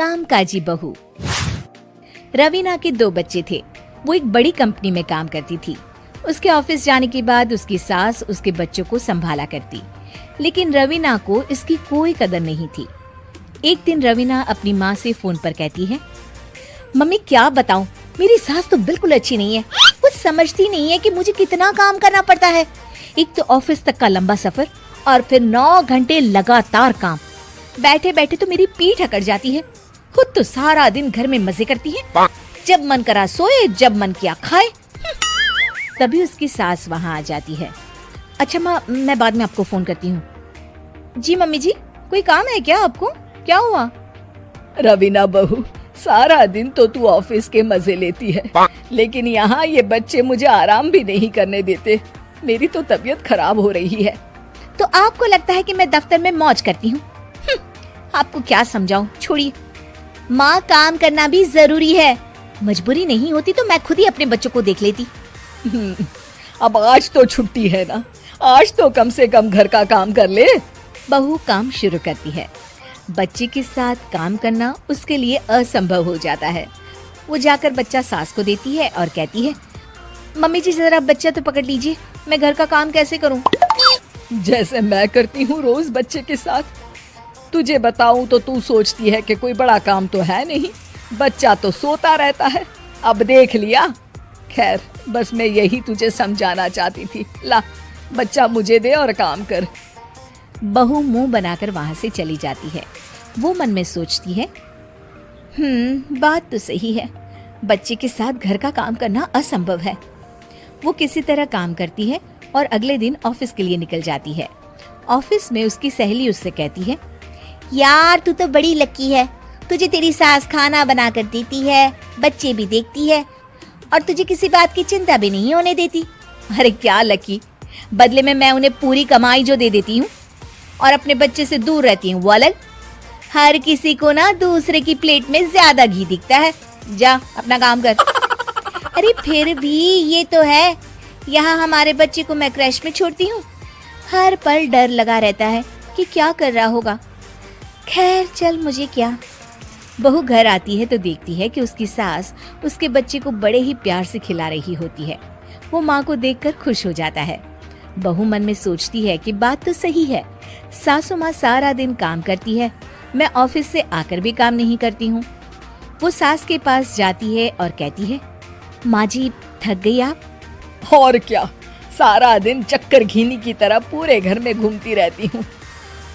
कामकाजी बहू। रवीना के 2 बच्चे थे। वो एक बड़ी कंपनी में काम करती थी। उसके ऑफिस जाने के बाद उसकी सास उसके बच्चों को संभाला करती, लेकिन रवीना को इसकी कोई कदर नहीं थी। एक दिन रवीना अपनी माँ से फोन पर कहती है, मम्मी क्या बताऊं, मेरी सास तो बिल्कुल अच्छी नहीं है। कुछ समझती नहीं है कि मुझे कितना काम करना पड़ता है। एक तो ऑफिस तक का लंबा सफर और फिर 9 घंटे लगातार काम। बैठे बैठे तो मेरी पीठ अकड़ जाती है। खुद तो सारा दिन घर में मजे करती है, जब मन करा सोए, जब मन किया खाए। तभी उसकी सास वहाँ आ जाती है। अच्छा माँ, मैं बाद में आपको फोन करती हूँ। जी मम्मी जी, कोई काम है क्या आपको? क्या हुआ? रवीना बहू, सारा दिन तो तू ऑफिस के मजे लेती है, लेकिन यहाँ ये बच्चे मुझे आराम भी नहीं करने देते। मेरी तो तबीयत खराब हो रही है। तो आपको लगता है कि मैं दफ्तर में मौज करती हूँ? आपको क्या समझाऊं, छोड़िए। माँ, काम करना भी जरूरी है। मजबूरी नहीं होती तो मैं खुद ही अपने बच्चों को देख लेती। अब आज तो छुट्टी है ना, आज तो कम से कम घर का काम कर ले। बहू काम शुरू करती है। बच्चे के साथ काम करना उसके लिए असंभव हो जाता है। वो जाकर बच्चा सास को देती है और कहती है, मम्मी जी जरा बच्चा तो पकड़ लीजिए, मैं घर का काम कैसे करूं? जैसे मैं करती हूँ रोज बच्चे के साथ। तुझे बताऊं तो तू सोचती है कि कोई बड़ा काम तो है नहीं, बच्चा तो सोता रहता है। अब देख लिया। खैर, बस मैं यही तुझे समझाना चाहती थी। ला, बच्चा मुझे दे और काम कर। बहू मुंह बनाकर वहां से चली जाती है। वो मन में सोचती है, बात तो सही है, बच्चे के साथ घर का काम करना असंभव है। वो किसी तरह काम करती है और अगले दिन ऑफिस के लिए निकल जाती है। ऑफिस में उसकी सहेली उससे कहती है, यार तू तो बड़ी लकी है, तुझे तेरी सास खाना बना कर देती है, बच्चे भी देखती है और तुझे किसी बात की चिंता भी नहीं होने देती। अरे क्या लकी, बदले में मैं उन्हें पूरी कमाई जो दे देती हूँ और अपने बच्चे से दूर रहती हूँ, वो अलग। हर किसी को ना दूसरे की प्लेट में ज्यादा घी दिखता है। जा अपना काम कर। अरे फिर भी ये तो है, यहाँ हमारे बच्चे को मैं क्रैश में छोड़ती हूँ, हर पल डर लगा रहता है कि क्या कर रहा होगा। खैर चल, मुझे क्या। बहू घर आती है तो देखती है कि उसकी सास उसके बच्चे को बड़े ही प्यार से खिला रही होती है। वो माँ को देखकर खुश हो जाता है। बहू मन में सोचती है कि बात तो सही है, सासू माँ सारा दिन काम करती है, मैं ऑफिस से आकर भी काम नहीं करती हूँ। वो सास के पास जाती है और कहती है, माँ जी थक गई आप? और क्या, सारा दिन चक्कर घीनी की तरह पूरे घर में घूमती रहती हूँ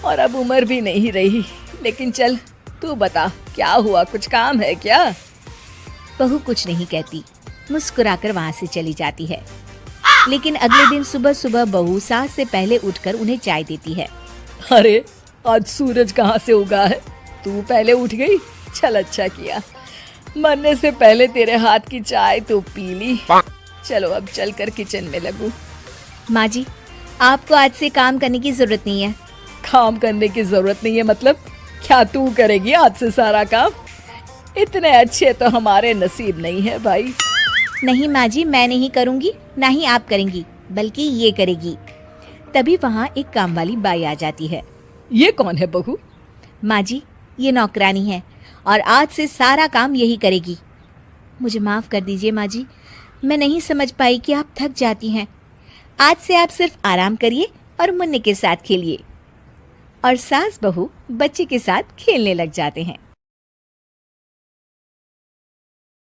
और अब उम्र भी नहीं रही। लेकिन चल तू बता, क्या हुआ, कुछ काम है क्या? बहू कुछ नहीं कहती, मुस्कुराकर वहाँ से चली जाती है। लेकिन अगले दिन सुबह सुबह बहू सास से पहले उठकर उन्हें चाय देती है। अरे आज सूरज कहाँ से उगा है, तू पहले उठ गई? चल अच्छा किया, मरने से पहले तेरे हाथ की चाय तो पी ली। चलो अब चलकर किचन में लगूं। माँ जी, आपको आज से काम करने की जरूरत नहीं है। काम करने की जरूरत नहीं है मतलब? क्या तू करेगी आज से सारा काम? इतने अच्छे तो हमारे नसीब नहीं है भाई। नहीं माँ जी, मैं नहीं करूँगी, ना ही आप करेंगी, बल्कि ये करेगी। तभी वहाँ एक काम वाली बाई आ जाती है। ये कौन है बहू? माँ जी, ये नौकरानी है और आज से सारा काम यही करेगी। मुझे माफ कर दीजिए माँ जी, मैं नहीं समझ पाई कि आप थक जाती हैं। आज से आप सिर्फ आराम करिए और मुन्ने के साथ खेलिए। और सास बहू बच्चे के साथ खेलने लग जाते हैं।